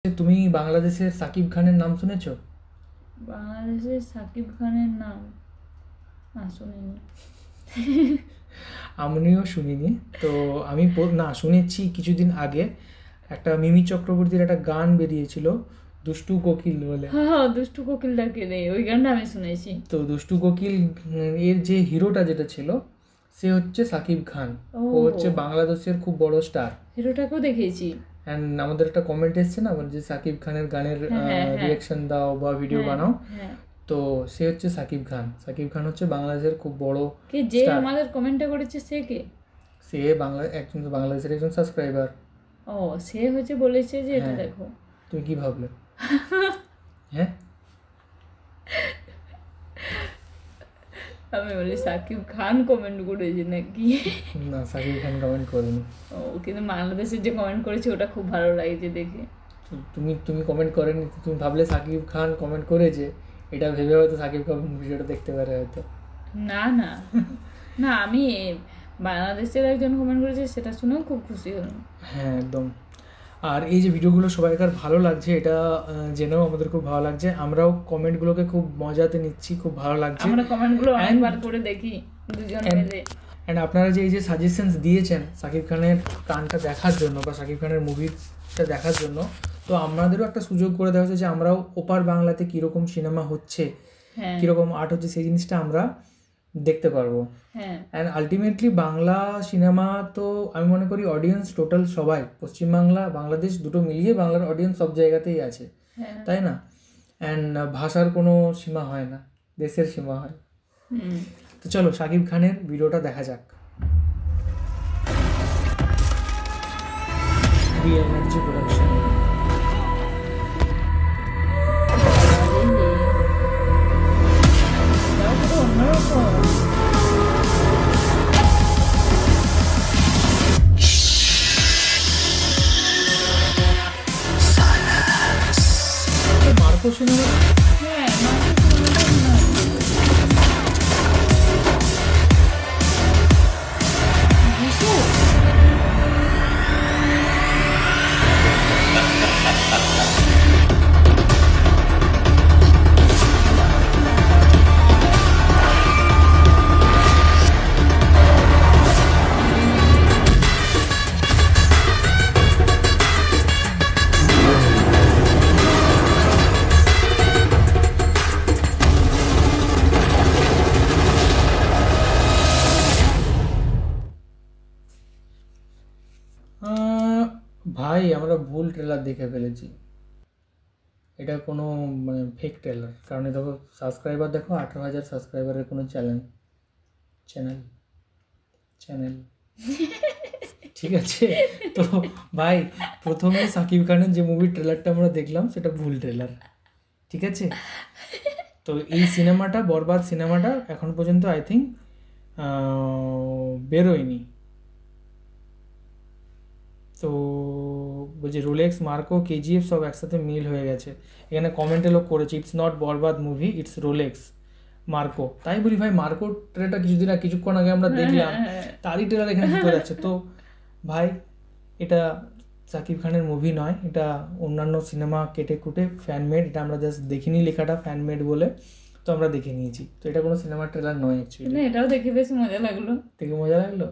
তুমি বাংলাদেশের সাকিব খানের নাম শুনেছো? বাংলাদেশের সাকিব খানের নাম না শুনিনি। আমিও শুনিনি। তো আমি না শুনেছি কিছুদিন আগে একটা মিমি চক্রবর্তীর একটা গান বেরিয়েছিল দুষ্টু কোকিল বলে। হ্যাঁ, দুষ্টু কোকিলটাকে রে, ওই গানটা আমি শুনেছি। তো দুষ্টু কোকিল এর যে হিরোটা যেটা ছিল সে হচ্ছে সাকিব খান। ও হচ্ছে বাংলাদেশের খুব বড় স্টার। হিরোটাকেও দেখেছি। অ্যান্ড আমাদের একটা কমেন্ট এসছে না যে সাকিব খানের গানের রিয়াকশন দাও বা ভিডিও বানাও, তো সে হচ্ছে সাকিব খান। সাকিব খান হচ্ছে বাংলাদেশের খুব বড় কে যে আমাদের কমেন্টটা করেছে সে কে? সে বাংলাদেশের একজন সাবস্ক্রাইবার। ও, সে হচ্ছে বলেছে যে এটা দেখো। তুমি কি ভাবলে? হ্যাঁ, আমি বলি সাকিব খান কমেন্ট করেছে নাকি? না, সাকিব খান কমেন্ট করেনি। ও, কিন্তু বাংলাদেশের যে কমেন্ট করেছে ওটা খুব ভালো লাগছে দেখে। তুমি কমেন্ট করেনি, তুমি ভাবলে সাকিব খান কমেন্ট করেছে, এটা ভেবে হয়তো সাকিব খান ভিডিওটা দেখতে পারে হয়তো। না না না, আমি বাংলাদেশের একজন কমেন্ট করেছে সেটা শুনেও খুব খুশি হলাম। হ্যাঁ, একদম। আর এই যে ভিডিওগুলো সবাইকার ভালো লাগছে এটা জেনেও আমাদের খুব ভালো লাগছে। আমরাও কমেন্টগুলোকে খুব মজাতে নিচ্ছি, খুব ভালো লাগছে। আমরা কমেন্টগুলো অনেকবার করে দেখি দুজন মিলে। অ্যান্ড আপনারা যে এই যে সাজেশনস দিয়েছেন সাকিব খানের গানটা দেখার জন্য বা সাকিব খানের মুভিটা দেখার জন্য, তো আমাদেরও একটা সুযোগ করে দেওয়া হচ্ছে যে আমরাও ওপার বাংলাতে কীরকম সিনেমা হচ্ছে, কীরকম আর্ট হচ্ছে, সেই জিনিসটা আমরা দেখতে পারবো। অ্যান্ড আলটিমেটলি বাংলা সিনেমা তো আমি মনে করি অডিয়েন্স টোটাল সবাই, পশ্চিমবাংলা বাংলাদেশ দুটো মিলিয়ে বাংলার অডিয়েন্স সব জায়গাতেই আছে, তাই না? অ্যান্ড ভাষার কোনো সীমা হয় না, দেশের সীমা হয়। তো চলো সাকিব খানের ভিডিওটা দেখা যাক। Energy production. মার্কো সিনেমা, ভাই আমরা ভুল ট্রেলার দেখে ফেলেছি। এটা কোনো মানে ফেক ট্রেলার, কারণ দেখো সাবস্ক্রাইবার, দেখো 18,000 সাবস্ক্রাইবারের কোনো চ্যানেল ঠিক আছে। তো ভাই প্রথমে সাকিব খানের যে মুভির ট্রেলারটা আমরা দেখলাম সেটা ভুল ট্রেলার, ঠিক আছে? তো এই সিনেমাটা, বরবাদ সিনেমাটা এখন পর্যন্ত আই থিঙ্ক বেরোয়নি। তো বলছি রোলেক্স, মার্কো, কেজিএফ সব একসাথে মিল হয়ে গেছে। এখানে কমেন্টে লোক করেছে it's not Borbaad movie, it's Rolex Marco. তাই বলি ভাই মার্কো ট্রেলারটা কিছুক্ষণ আগে আমরা দেখলাম, তারই ট্রেলার এখানে চলে যাচ্ছে। তো ভাই এটা সাকিব খানের মুভি নয়, এটা অন্যান্য সিনেমা কেটে কুটে ফ্যানমেড, এটা আমরা জাস্ট দেখিনি লেখাটা ফ্যানমেড বলে, তো আমরা দেখে নিয়েছি। তো এটা কোনো সিনেমার ট্রেলার নয় অ্যাকচুয়ালি। এটাও দেখে বেশ মজা লাগলো। দেখে মজা লাগলো।